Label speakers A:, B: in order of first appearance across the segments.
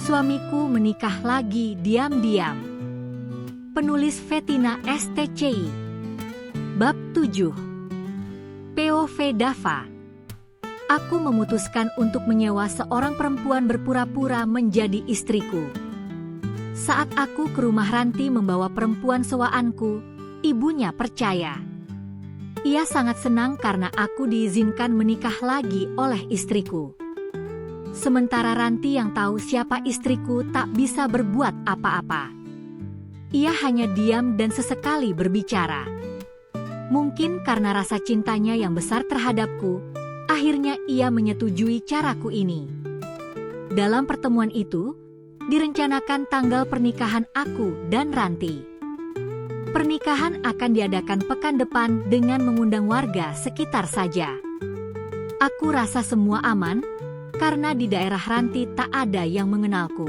A: Suamiku menikah lagi diam-diam. Penulis Vetina STCI. Bab 7. POV Dava. Aku memutuskan untuk menyewa seorang perempuan berpura-pura menjadi istriku. Saat aku ke rumah Ranti membawa perempuan sewaanku, ibunya percaya. Ia sangat senang karena aku diizinkan menikah lagi oleh istriku. Sementara Ranti yang tahu siapa istriku tak bisa berbuat apa-apa. Ia hanya diam dan sesekali berbicara. Mungkin karena rasa cintanya yang besar terhadapku, akhirnya ia menyetujui caraku ini. Dalam pertemuan itu, direncanakan tanggal pernikahan aku dan Ranti. Pernikahan akan diadakan pekan depan dengan mengundang warga sekitar saja. Aku rasa semua aman, karena di daerah Ranti tak ada yang mengenalku.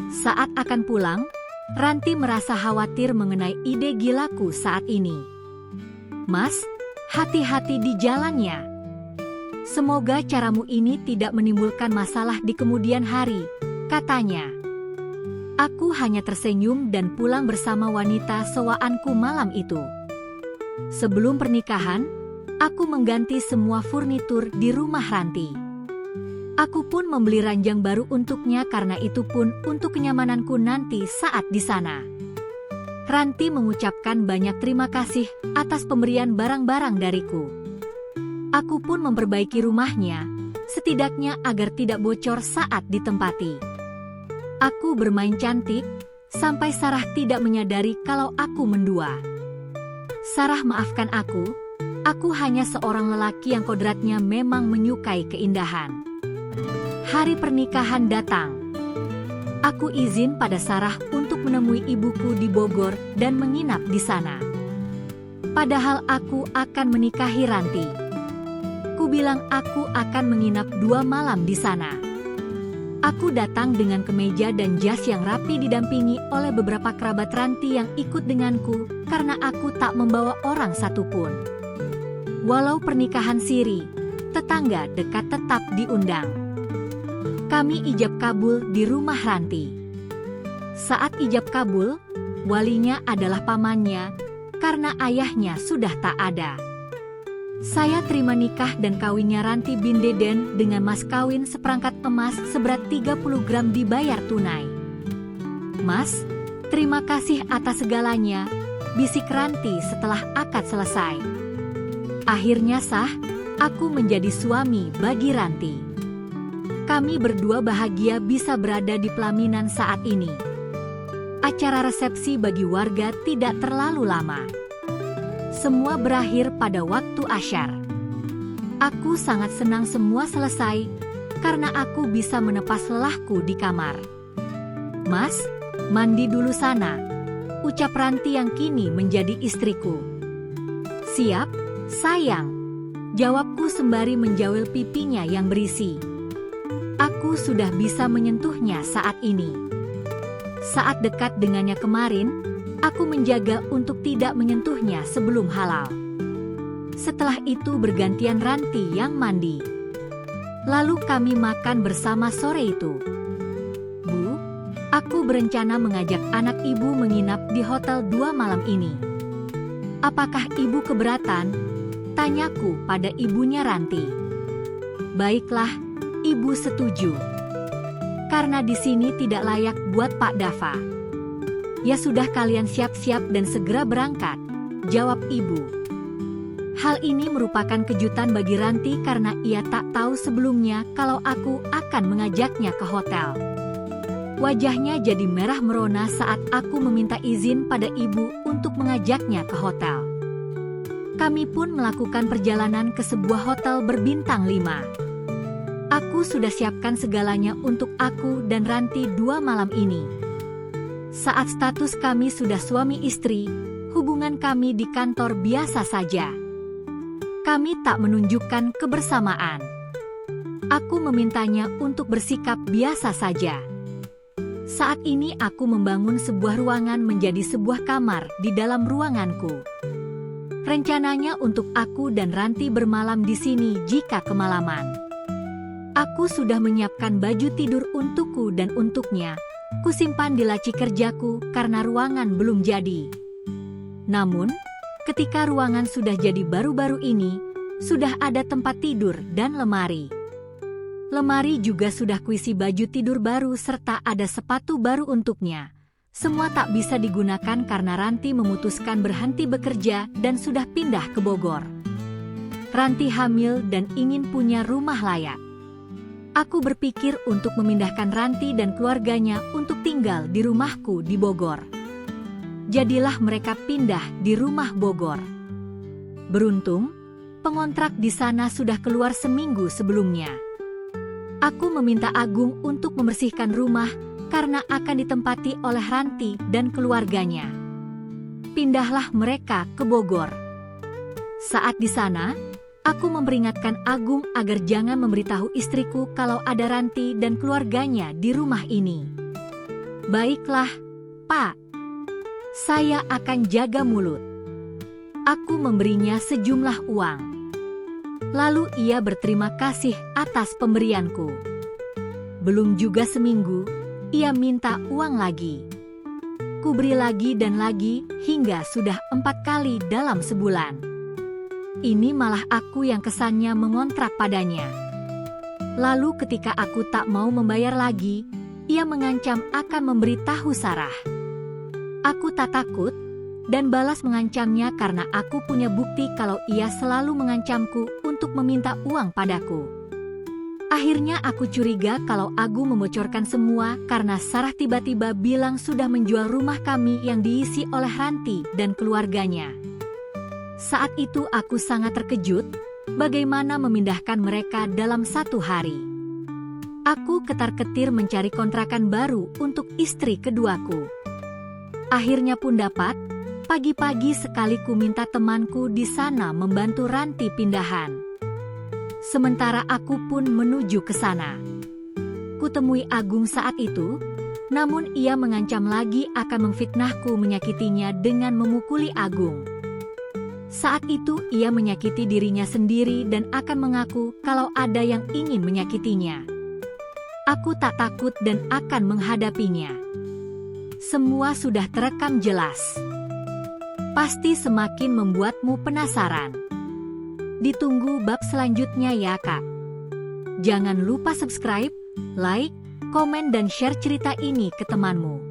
A: Saat akan pulang, Ranti merasa khawatir mengenai ide gilaku saat ini. "Mas, hati-hati di jalannya. Semoga caramu ini tidak menimbulkan masalah di kemudian hari," katanya. Aku hanya tersenyum dan pulang bersama wanita sewaanku malam itu. Sebelum pernikahan, aku mengganti semua furnitur di rumah Ranti. Aku pun membeli ranjang baru untuknya karena itu pun untuk kenyamananku nanti saat di sana. Ranti mengucapkan banyak terima kasih atas pemberian barang-barang dariku. Aku pun memperbaiki rumahnya, setidaknya agar tidak bocor saat ditempati. Aku bermain cantik, sampai Sarah tidak menyadari kalau aku mendua. "Sarah, maafkan aku hanya seorang lelaki yang kodratnya memang menyukai keindahan." Hari pernikahan datang. Aku izin pada Sarah untuk menemui ibuku di Bogor dan menginap di sana. Padahal aku akan menikahi Ranti. Ku bilang aku akan menginap 2 malam di sana. Aku datang dengan kemeja dan jas yang rapi didampingi oleh beberapa kerabat Ranti yang ikut denganku karena aku tak membawa orang satupun. Walau pernikahan siri, tetangga dekat tetap diundang. Kami ijab kabul di rumah Ranti. Saat ijab kabul, walinya adalah pamannya karena ayahnya sudah tak ada. Saya terima nikah dan kawinnya Ranti bin Deden dengan mas kawin seperangkat emas seberat 30 gram dibayar tunai. "Mas, terima kasih atas segalanya," bisik Ranti setelah akad selesai. Akhirnya sah, aku menjadi suami bagi Ranti. Kami berdua bahagia bisa berada di pelaminan saat ini. Acara resepsi bagi warga tidak terlalu lama. Semua berakhir pada waktu asyar. Aku sangat senang semua selesai, karena aku bisa menepas lelahku di kamar. "Mas, mandi dulu sana," ucap Ranti yang kini menjadi istriku. "Siap, sayang," jawabku sembari menjawil pipinya yang berisi. Aku sudah bisa menyentuhnya saat ini. Saat dekat dengannya kemarin, aku menjaga untuk tidak menyentuhnya sebelum halal. Setelah itu bergantian Ranti yang mandi. Lalu kami makan bersama sore itu. "Bu, aku berencana mengajak anak ibu menginap di hotel 2 malam ini. Apakah ibu keberatan?" tanyaku pada ibunya Ranti. "Baiklah, ibu setuju. Karena di sini tidak layak buat Pak Dava." "Ya sudah, kalian siap-siap dan segera berangkat," jawab ibu. Hal ini merupakan kejutan bagi Ranti karena ia tak tahu sebelumnya kalau aku akan mengajaknya ke hotel. Wajahnya jadi merah merona saat aku meminta izin pada ibu untuk mengajaknya ke hotel. Kami pun melakukan perjalanan ke sebuah hotel berbintang 5. Aku sudah siapkan segalanya untuk aku dan Ranti 2 malam ini. Saat status kami sudah suami istri, hubungan kami di kantor biasa saja. Kami tak menunjukkan kebersamaan. Aku memintanya untuk bersikap biasa saja. Saat ini aku membangun sebuah ruangan menjadi sebuah kamar di dalam ruanganku. Rencananya untuk aku dan Ranti bermalam di sini jika kemalaman. Aku sudah menyiapkan baju tidur untukku dan untuknya. Kusimpan di laci kerjaku karena ruangan belum jadi. Namun, ketika ruangan sudah jadi baru-baru ini, sudah ada tempat tidur dan lemari. Lemari juga sudah kuisi baju tidur baru serta ada sepatu baru untuknya. Semua tak bisa digunakan karena Ranti memutuskan berhenti bekerja dan sudah pindah ke Bogor. Ranti hamil dan ingin punya rumah layak. Aku berpikir untuk memindahkan Ranti dan keluarganya untuk tinggal di rumahku di Bogor. Jadilah mereka pindah di rumah Bogor. Beruntung, pengontrak di sana sudah keluar seminggu sebelumnya. Aku meminta Agung untuk membersihkan rumah karena akan ditempati oleh Ranti dan keluarganya. Pindahlah mereka ke Bogor. Saat di sana, aku memperingatkan Agung agar jangan memberitahu istriku kalau ada Ranti dan keluarganya di rumah ini. Baiklah, Pak. Saya akan jaga mulut. Aku memberinya sejumlah uang. Lalu ia berterima kasih atas pemberianku. Belum juga seminggu, ia minta uang lagi. Kuberi lagi dan lagi hingga sudah 4 kali dalam sebulan. Ini malah aku yang kesannya mengontrak padanya. Lalu ketika aku tak mau membayar lagi, ia mengancam akan memberitahu Sarah. Aku tak takut dan balas mengancamnya karena aku punya bukti kalau ia selalu mengancamku untuk meminta uang padaku. Akhirnya aku curiga kalau Agung membocorkan semua karena Sarah tiba-tiba bilang sudah menjual rumah kami yang diisi oleh Ranti dan keluarganya. Saat itu aku sangat terkejut bagaimana memindahkan mereka dalam 1 hari. Aku ketar-ketir mencari kontrakan baru untuk istri keduaku. Akhirnya pun dapat. Pagi-pagi sekali ku minta temanku di sana membantu Ranti pindahan. Sementara aku pun menuju ke sana. Kutemui Agung saat itu, namun ia mengancam lagi akan memfitnahku menyakitinya dengan memukuli Agung. Saat itu ia menyakiti dirinya sendiri dan akan mengaku kalau ada yang ingin menyakitinya. Aku tak takut dan akan menghadapinya. Semua sudah terekam jelas. Pasti semakin membuatmu penasaran. Ditunggu bab selanjutnya ya Kak. Jangan lupa subscribe, like, komen dan share cerita ini ke temanmu.